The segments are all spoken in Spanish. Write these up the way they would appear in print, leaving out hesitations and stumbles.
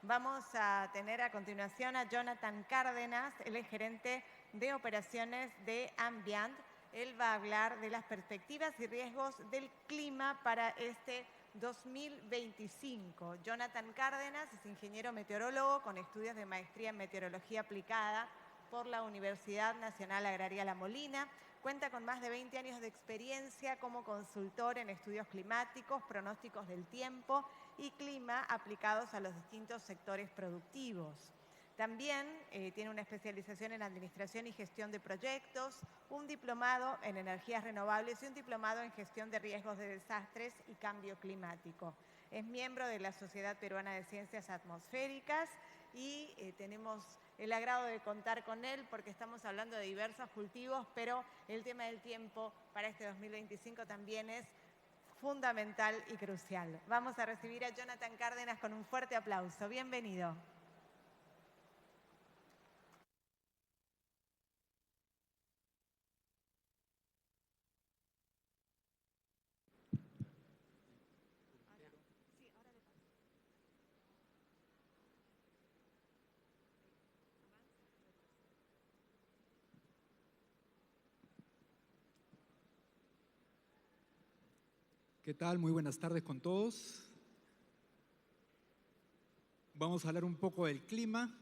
Vamos a tener a continuación a Jonathan Cárdenas, él es gerente de operaciones de Ambient. Él va a hablar de las perspectivas y riesgos del clima para este 2025. Jonathan Cárdenas es ingeniero meteorólogo con estudios de maestría en meteorología aplicada por la Universidad Nacional Agraria La Molina. Cuenta con más de 20 años de experiencia como consultor en estudios climáticos, pronósticos del tiempo y clima aplicados a los distintos sectores productivos. También tiene una especialización en administración y gestión de proyectos, un diplomado en energías renovables y un diplomado en gestión de riesgos de desastres y cambio climático. Es miembro de la Sociedad Peruana de Ciencias Atmosféricas y tenemos el agrado de contar con él porque estamos hablando de diversos cultivos, pero el tema del tiempo para este 2025 también es fundamental y crucial. Vamos a recibir a Jonathan Cárdenas con un fuerte aplauso. Bienvenido. ¿Qué tal? Muy buenas tardes con todos. Vamos a hablar un poco del clima,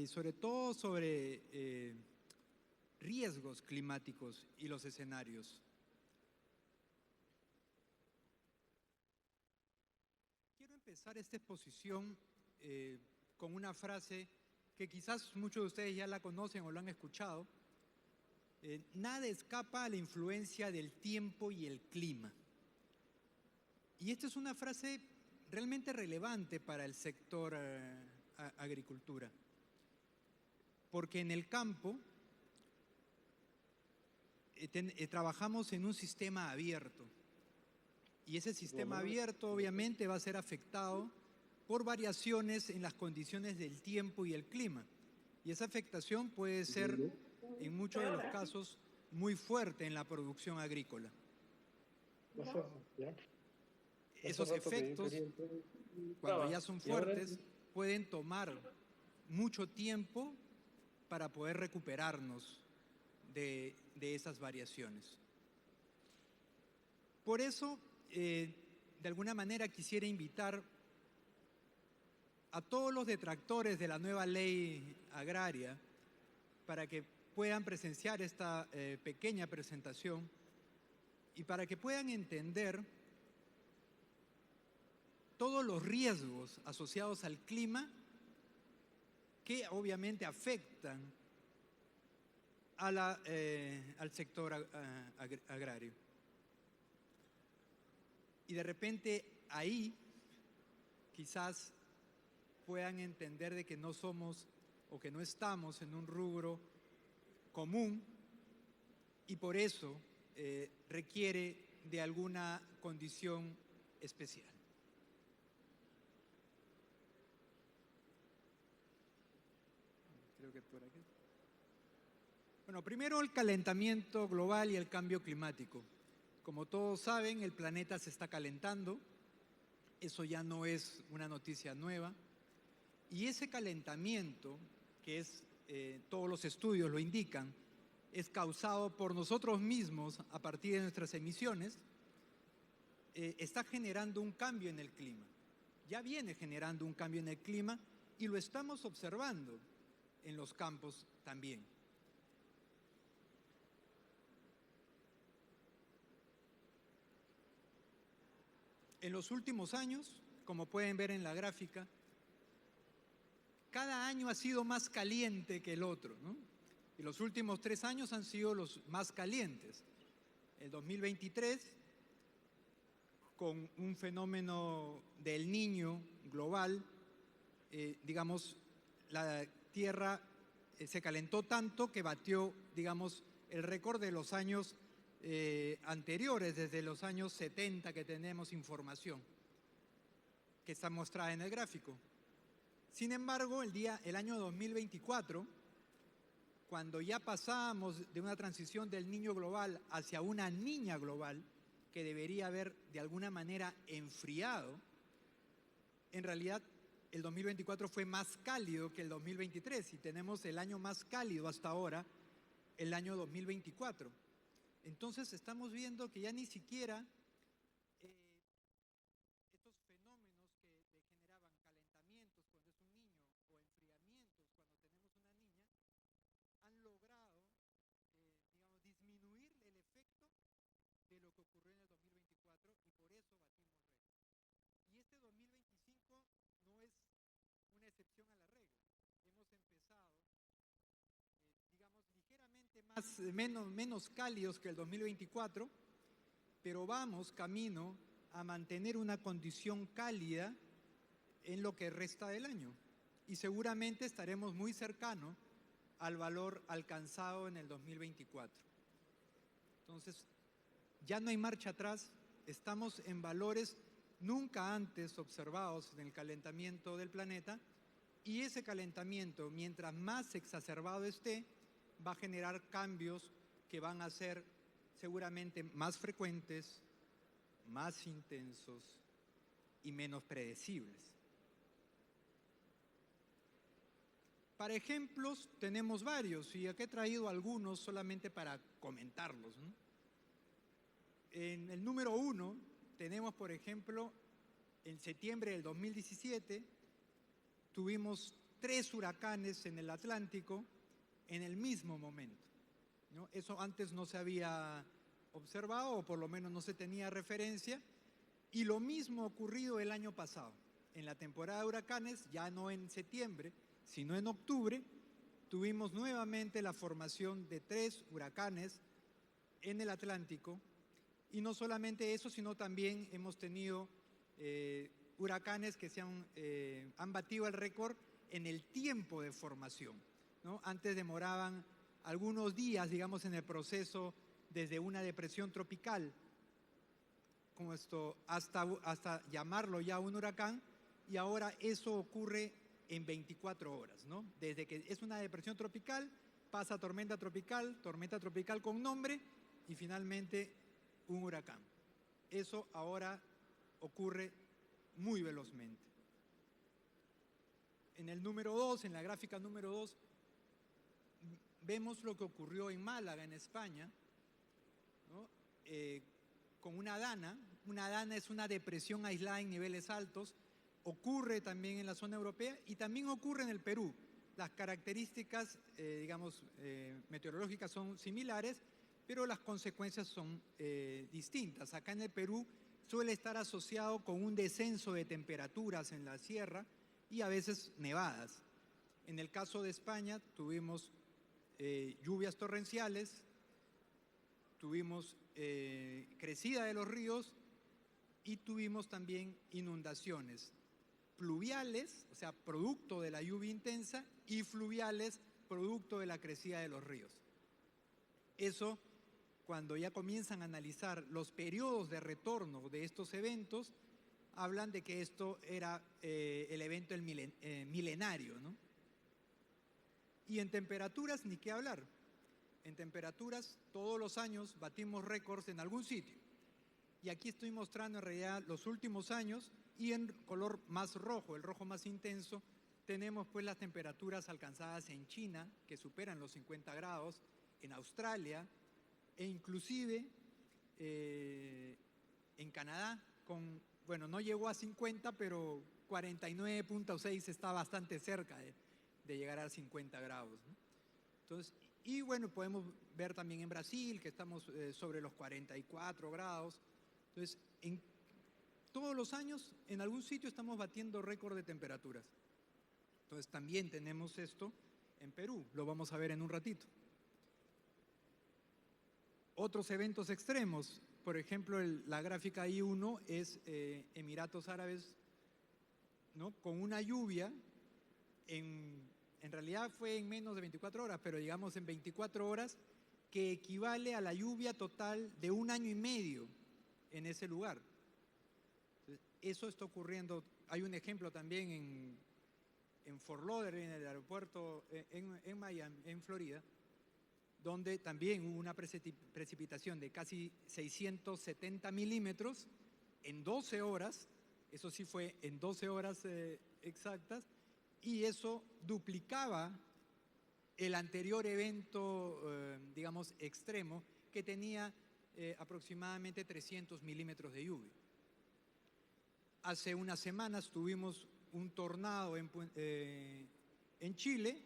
sobre todo sobre riesgos climáticos y los escenarios. Quiero empezar esta exposición con una frase que quizás muchos de ustedes ya la conocen o lo han escuchado. Nada escapa a la influencia del tiempo y el clima. Y esta es una frase realmente relevante para el sector agricultura, porque en el campo trabajamos en un sistema abierto y ese sistema abierto obviamente va a ser afectado por variaciones en las condiciones del tiempo y el clima, y esa afectación puede ser en muchos de los casos muy fuerte en la producción agrícola. Esos efectos, cuando ya son fuertes, pueden tomar mucho tiempo para poder recuperarnos de esas variaciones. Por eso, de alguna manera quisiera invitar a todos los detractores de la nueva ley agraria para que puedan presenciar esta pequeña presentación y para que puedan entender todos los riesgos asociados al clima que obviamente afectan a al sector agrario. Y de repente ahí quizás puedan entender de que no somos o que no estamos en un rubro común y por eso requiere de alguna condición especial. Creo que por aquí. Bueno, primero el calentamiento global y el cambio climático. Como todos saben, el planeta se está calentando. Eso ya no es una noticia nueva. Y ese calentamiento, que es, todos los estudios lo indican, es causado por nosotros mismos a partir de nuestras emisiones, está generando un cambio en el clima. Ya viene generando un cambio en el clima y lo estamos observando en los campos también. En los últimos años, como pueden ver en la gráfica, cada año ha sido más caliente que el otro, ¿no? Y los últimos 3 años han sido los más calientes. El 2023, con un fenómeno del Niño global, digamos, la Tierra se calentó tanto que batió, digamos, el récord de los años anteriores, desde los años 70 que tenemos información, que está mostrada en el gráfico. Sin embargo, el año 2024, cuando ya pasábamos de una transición del Niño global hacia una Niña global, que debería haber de alguna manera enfriado, en realidad el 2024 fue más cálido que el 2023 y tenemos el año más cálido hasta ahora, el año 2024. Entonces estamos viendo que ya ni siquiera estos fenómenos que generaban calentamientos cuando es un niño o enfriamientos cuando tenemos una niña han logrado, digamos, disminuir el efecto de lo que ocurrió en el 2024 y por eso batimos récord. Y este 2025 no es una excepción a la regla. Hemos empezado, digamos, ligeramente menos cálidos que el 2024, pero vamos camino a mantener una condición cálida en lo que resta del año. Y seguramente estaremos muy cercanos al valor alcanzado en el 2024. Entonces, ya no hay marcha atrás, estamos en valores nunca antes observados en el calentamiento del planeta, y ese calentamiento, mientras más exacerbado esté, va a generar cambios que van a ser seguramente más frecuentes, más intensos y menos predecibles. Para ejemplos tenemos varios, y aquí he traído algunos solamente para comentarlos, ¿no? En el número 1 tenemos, por ejemplo, en septiembre del 2017, tuvimos 3 huracanes en el Atlántico en el mismo momento, ¿no? Eso antes no se había observado, o por lo menos no se tenía referencia, y lo mismo ocurrido el año pasado. En la temporada de huracanes, ya no en septiembre, sino en octubre, tuvimos nuevamente la formación de 3 huracanes en el Atlántico, y no solamente eso, sino también hemos tenido huracanes que han batido el récord en el tiempo de formación, ¿no? Antes demoraban algunos días, digamos, en el proceso desde una depresión tropical, como esto, hasta llamarlo ya un huracán, y ahora eso ocurre en 24 horas, ¿no? Desde que es una depresión tropical, pasa a tormenta tropical con nombre, y finalmente un huracán. Eso ahora ocurre muy velozmente. En el número 2, en la gráfica número 2, vemos lo que ocurrió en Málaga, en España, ¿no? Con una dana. Una dana es una depresión aislada en niveles altos, ocurre también en la zona europea y también ocurre en el Perú. Las características, meteorológicas son similares, pero las consecuencias son distintas. Acá en el Perú suele estar asociado con un descenso de temperaturas en la sierra y a veces nevadas. En el caso de España tuvimos lluvias torrenciales, tuvimos crecida de los ríos y tuvimos también inundaciones pluviales, o sea, producto de la lluvia intensa, y fluviales, producto de la crecida de los ríos. Eso, cuando ya comienzan a analizar los periodos de retorno de estos eventos, hablan de que esto era el evento milenario, ¿no? Y en temperaturas, ni qué hablar. En temperaturas, todos los años batimos récords en algún sitio. Y aquí estoy mostrando en realidad los últimos años, y en color más rojo, el rojo más intenso, tenemos pues las temperaturas alcanzadas en China, que superan los 50 grados, en Australia, e inclusive en Canadá, bueno, no llegó a 50, pero 49.6 está bastante cerca de llegar a 50 grados, ¿no? Entonces, y bueno, podemos ver también en Brasil que estamos sobre los 44 grados. Entonces, en todos los años, en algún sitio estamos batiendo récord de temperaturas. Entonces, también tenemos esto en Perú, lo vamos a ver en un ratito. Otros eventos extremos, por ejemplo, la gráfica I1 es Emiratos Árabes, ¿no? Con una lluvia, en realidad fue en menos de 24 horas, pero digamos en 24 horas, que equivale a la lluvia total de un año y medio en ese lugar. Eso está ocurriendo. Hay un ejemplo también en Fort Lauderdale, en el aeropuerto en Miami, en Florida, donde también hubo una precipitación de casi 670 milímetros en 12 horas. Eso sí fue en 12 horas exactas, y eso duplicaba el anterior evento, digamos, extremo, que tenía aproximadamente 300 milímetros de lluvia. Hace unas semanas tuvimos un tornado en Chile,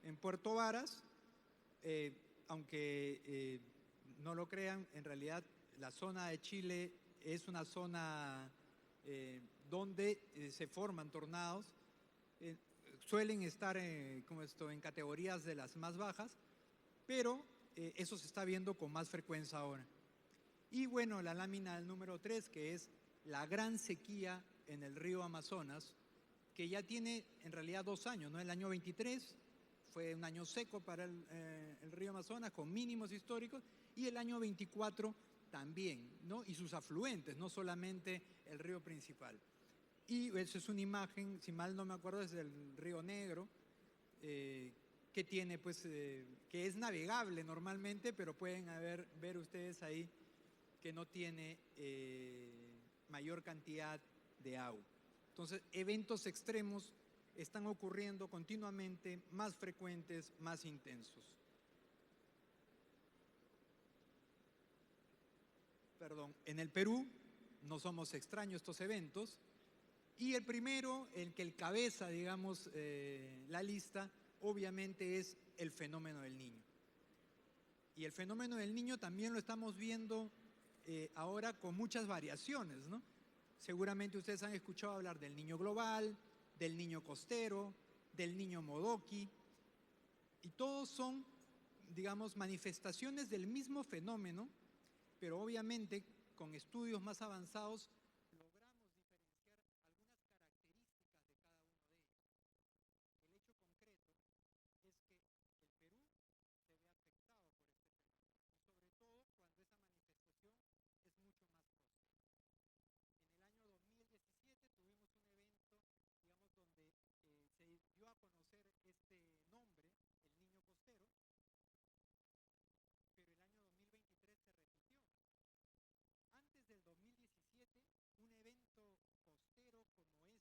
en Puerto Varas, aunque no lo crean, en realidad la zona de Chile es una zona donde se forman tornados, suelen estar en categorías de las más bajas, pero eso se está viendo con más frecuencia ahora. Y bueno, la lámina número 3, que es la gran sequía en el río Amazonas, que ya tiene en realidad 2 años, ¿no? El año 23 fue un año seco para el río Amazonas, con mínimos históricos, y el año 24 también, ¿no? Y sus afluentes, no solamente el río principal. Y eso es una imagen, si mal no me acuerdo, es del Río Negro, que tiene, pues, que es navegable normalmente, pero pueden ver ustedes ahí que no tiene mayor cantidad de agua. Entonces, eventos extremos están ocurriendo continuamente, más frecuentes, más intensos. Perdón, en el Perú no somos extraños estos eventos, y el primero, el que encabeza, digamos, la lista, obviamente es el fenómeno del Niño. Y el fenómeno del Niño también lo estamos viendo ahora con muchas variaciones, ¿no? Seguramente ustedes han escuchado hablar del Niño global, del Niño costero, del Niño Modoki, y todos son, digamos, manifestaciones del mismo fenómeno, pero obviamente con estudios más avanzados logramos diferenciar algunas características de cada uno de ellos. El hecho concreto es que el Perú se ve afectado por este fenómeno, y sobre todo cuando esa manifestación es mucho más costera. En el año 2017 tuvimos un evento, digamos, donde se dio a conocer este nombre, el Niño costero, pero el año 2023 se repitió. Antes del 2017, un evento costero como ese se había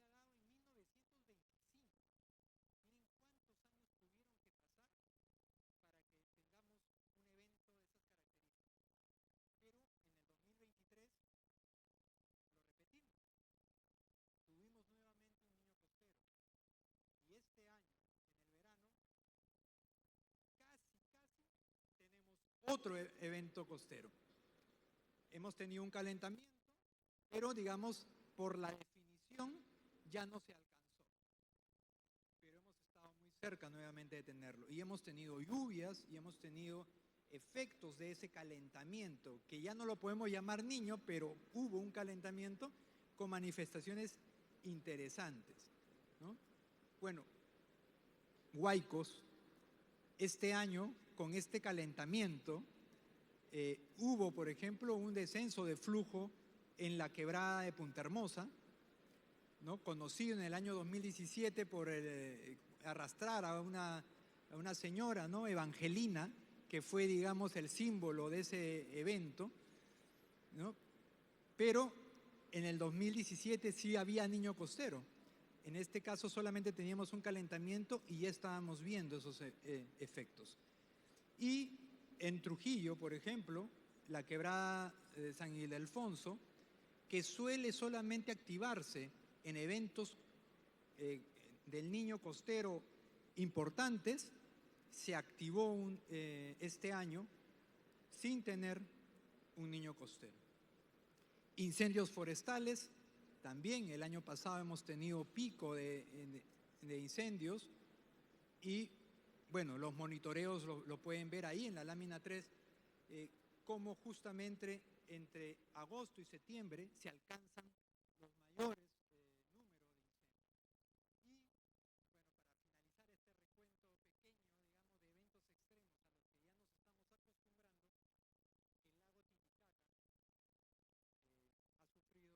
dado en 1925. Miren cuántos años tuvieron que pasar para que tengamos un evento de esas características. Pero en el 2023 lo repetimos. Tuvimos nuevamente un Niño costero. Y este año, en el verano, casi tenemos otro evento costero. Hemos tenido un calentamiento, pero digamos, por la definición ya no se alcanzó. Pero hemos estado muy cerca nuevamente de tenerlo. Y hemos tenido lluvias y hemos tenido efectos de ese calentamiento, que ya no lo podemos llamar Niño, pero hubo un calentamiento con manifestaciones interesantes, ¿no? Bueno, Huaycos, este año, con este calentamiento, hubo, por ejemplo, un descenso de flujo en la quebrada de Punta Hermosa, ¿no? Conocido en el año 2017 por arrastrar a una señora, ¿no? Evangelina, que fue, digamos, el símbolo de ese evento, ¿no? Pero en el 2017 sí había Niño costero. En este caso solamente teníamos un calentamiento y ya estábamos viendo esos efectos. Y en Trujillo, por ejemplo, la quebrada de San Ildefonso, que suele solamente activarse en eventos del Niño costero importantes, se activó este año sin tener un Niño costero. Incendios forestales, también el año pasado hemos tenido pico de incendios, y bueno, los monitoreos lo pueden ver ahí en la lámina 3, cómo justamente entre agosto y septiembre se alcanzan los mayores números de incendios. Y bueno, para finalizar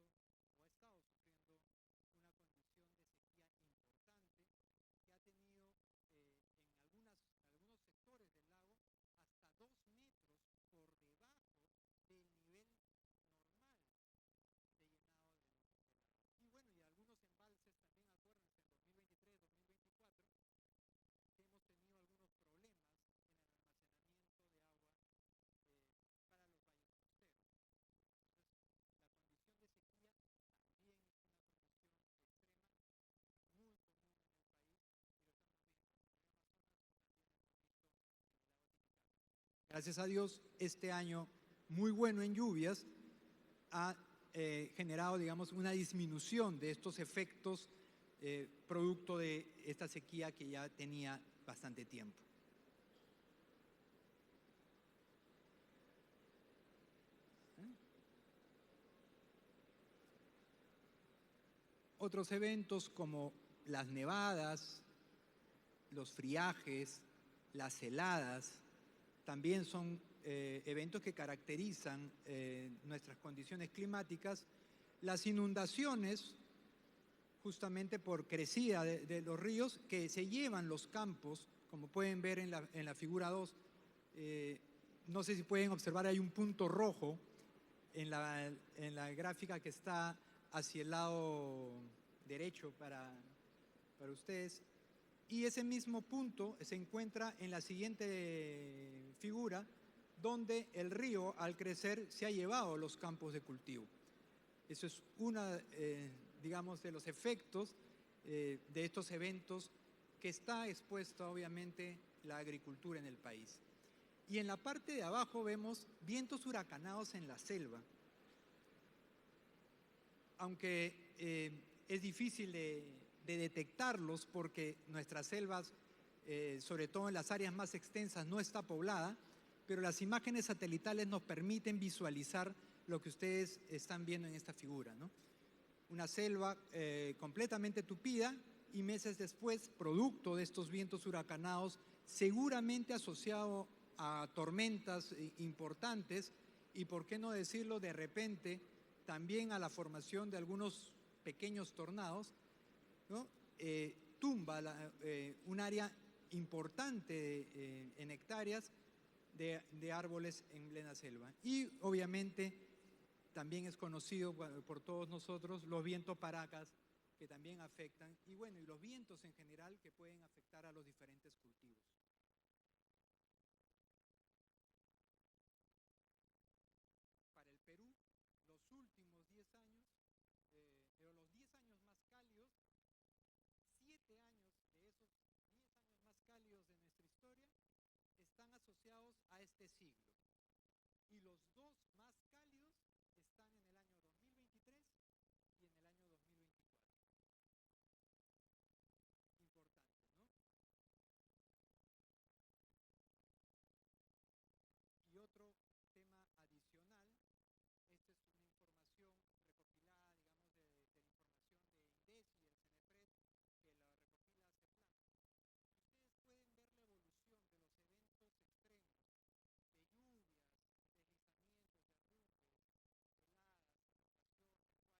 este recuento pequeño, digamos, de eventos extremos a los que ya nos estamos acostumbrando, el lago Titicaca ha sufrido o ha estado sufriendo una condición de sequía importante, que ha tenido en algunos sectores del lago hasta 2 metros por debajo del nivel normal de llenado del agua. Y Gracias a Dios, este año muy bueno en lluvias ha generado, digamos, una disminución de estos efectos producto de esta sequía que ya tenía bastante tiempo. Otros eventos como las nevadas, los friajes, las heladas, también son eventos que caracterizan nuestras condiciones climáticas. Las inundaciones, justamente por crecida de los ríos, que se llevan los campos, como pueden ver en la figura 2, no sé si pueden observar, hay un punto rojo en la gráfica que está hacia el lado derecho para ustedes. Y ese mismo punto se encuentra en la siguiente figura, donde el río, al crecer, se ha llevado los campos de cultivo. Eso es una, digamos, de los efectos de estos eventos que está expuesta, obviamente, la agricultura en el país. Y en la parte de abajo vemos vientos huracanados en la selva. Aunque es difícil de detectarlos porque nuestras selvas, sobre todo en las áreas más extensas, no está poblada, pero las imágenes satelitales nos permiten visualizar lo que ustedes están viendo en esta figura, ¿no? Una selva completamente tupida y meses después, producto de estos vientos huracanados, seguramente asociado a tormentas importantes y, por qué no decirlo, de repente también a la formación de algunos pequeños tornados, ¿no? Tumba un área importante en hectáreas de árboles en plena selva. Y obviamente también es conocido por todos nosotros los vientos paracas, que también afectan, y bueno, y los vientos en general que pueden afectar a los diferentes cultivos. Para el Perú, los últimos 10 años, pero los 10 años más cálidos, 7 años de esos 10 años más cálidos de nuestra historia están asociados a este siglo. Y los dos más cálidos están en el año 2023 y en el año 2024. Importante, ¿no? Y otro tema adicional, esta es una información recopilada, digamos, de la información de INDECI y el CENEPRED, que la recopila CEPLAN. Ustedes pueden ver la evolución de los eventos extremos, de lluvias, deslizamientos, derrumbes, heladas, inundaciones, huaicos, etc. Y como desde el año 2012 hasta el año 2023,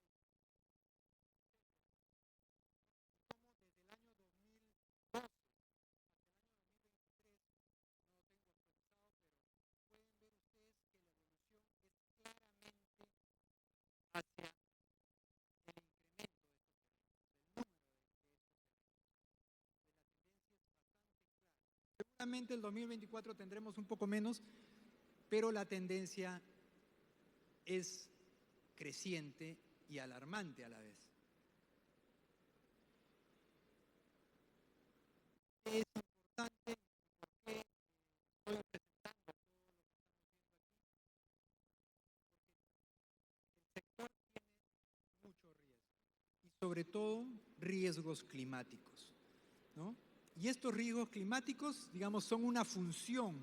no lo tengo actualizado, pero pueden ver ustedes que la evolución es claramente hacia el incremento de estos eventos, el número de estos eventos. La tendencia es bastante clara. Seguramente el 2024 tendremos un poco menos, pero la tendencia es creciente y alarmante a la vez. Es importante porque estoy presentando todo lo que estamos viendo aquí, porque el sector tiene mucho riesgo y sobre todo riesgos climáticos, ¿no? Y estos riesgos climáticos, digamos, son una función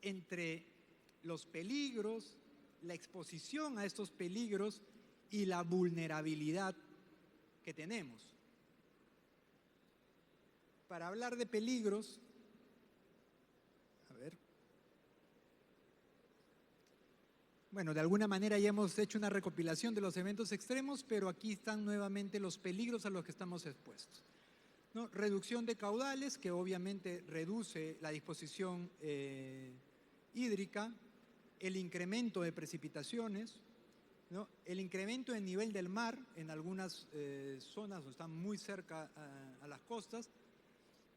entre los peligros, la exposición a estos peligros y la vulnerabilidad que tenemos. Para hablar de peligros, a ver, bueno, de alguna manera ya hemos hecho una recopilación de los eventos extremos, pero aquí están nuevamente los peligros a los que estamos expuestos, ¿no? Reducción de caudales, que obviamente reduce la disposición hídrica, el incremento de precipitaciones, ¿no? El incremento del nivel del mar en algunas zonas donde están muy cerca a las costas,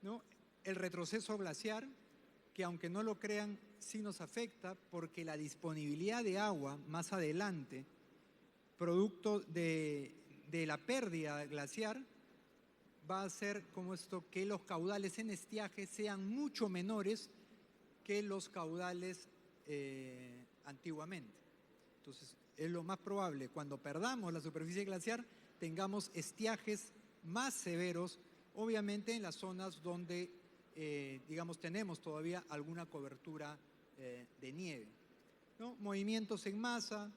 ¿no? El retroceso glaciar, que aunque no lo crean, sí nos afecta porque la disponibilidad de agua más adelante, producto de la pérdida glaciar, va a hacer como esto que los caudales en estiaje sean mucho menores que los caudales antiguamente. Entonces, es lo más probable, cuando perdamos la superficie glaciar, tengamos estiajes más severos, obviamente en las zonas donde, digamos, tenemos todavía alguna cobertura de nieve, ¿no? Movimientos en masa,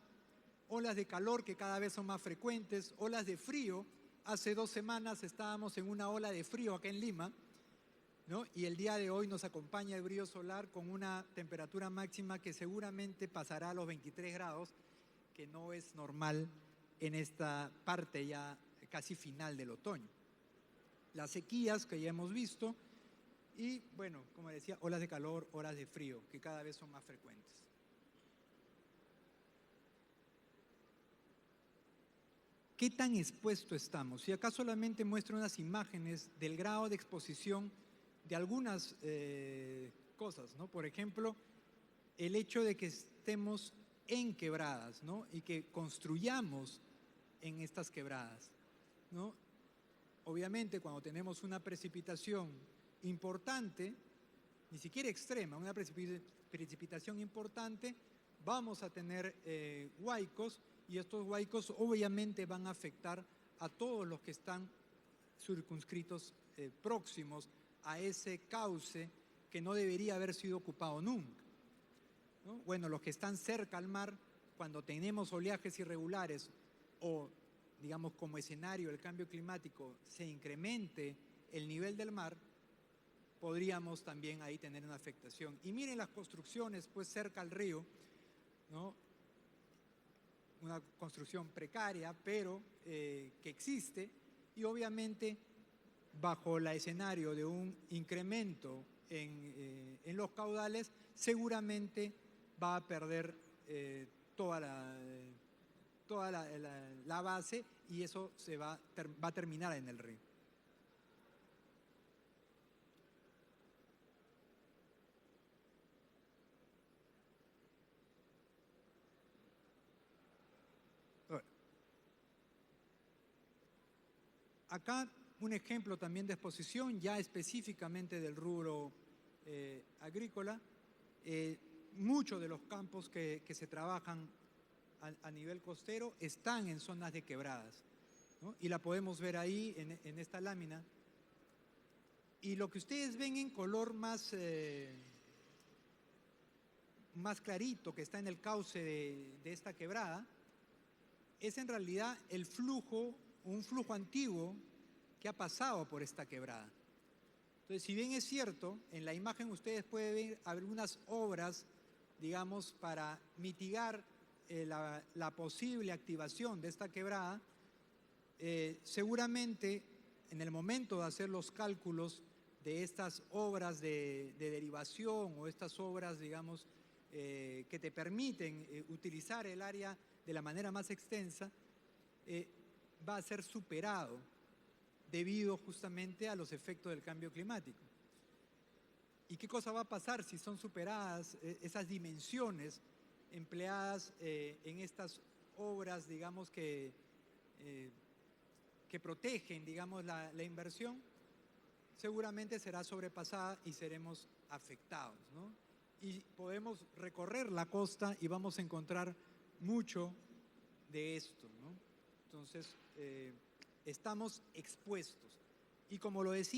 olas de calor que cada vez son más frecuentes, olas de frío. Hace 2 semanas estábamos en una ola de frío acá en Lima, ¿no? Y el día de hoy nos acompaña el brillo solar con una temperatura máxima que seguramente pasará a los 23 grados, que no es normal en esta parte ya casi final del otoño. Las sequías que ya hemos visto y, bueno, como decía, olas de calor, olas de frío, que cada vez son más frecuentes. ¿Qué tan expuesto estamos? Y acá solamente muestro unas imágenes del grado de exposición de algunas cosas, ¿no? Por ejemplo, el hecho de que estemos en quebradas, ¿no? Y que construyamos en estas quebradas, ¿no? Obviamente, cuando tenemos una precipitación importante, ni siquiera extrema, una precipitación importante, vamos a tener huaicos, y estos huaicos obviamente van a afectar a todos los que están circunscritos próximos a ese cauce que no debería haber sido ocupado nunca, ¿no? Bueno, los que están cerca al mar, cuando tenemos oleajes irregulares o, digamos, como escenario del cambio climático, se incremente el nivel del mar, podríamos también ahí tener una afectación. Y miren las construcciones, pues, cerca al río, ¿no? Una construcción precaria, pero que existe, y obviamente bajo el escenario de un incremento en los caudales, seguramente va a perder toda la base, y eso va a terminar en el río. Acá un ejemplo también de exposición, ya específicamente del rubro agrícola. Muchos de los campos que se trabajan a nivel costero están en zonas de quebradas, ¿no? Y la podemos ver ahí en esta lámina. Y lo que ustedes ven en color más clarito, que está en el cauce de esta quebrada, es en realidad el flujo, un flujo antiguo que ha pasado por esta quebrada. Entonces, si bien es cierto, en la imagen ustedes pueden ver algunas obras, digamos, para mitigar la posible activación de esta quebrada, seguramente en el momento de hacer los cálculos de estas obras de derivación o estas obras, digamos, que te permiten utilizar el área de la manera más extensa, va a ser superado debido justamente a los efectos del cambio climático. ¿Y qué cosa va a pasar si son superadas esas dimensiones empleadas en estas obras, digamos, que protegen, digamos, la inversión? Seguramente será sobrepasada y seremos afectados, ¿no? Y podemos recorrer la costa y vamos a encontrar mucho de esto, ¿no? Entonces, estamos expuestos. Y como lo decía,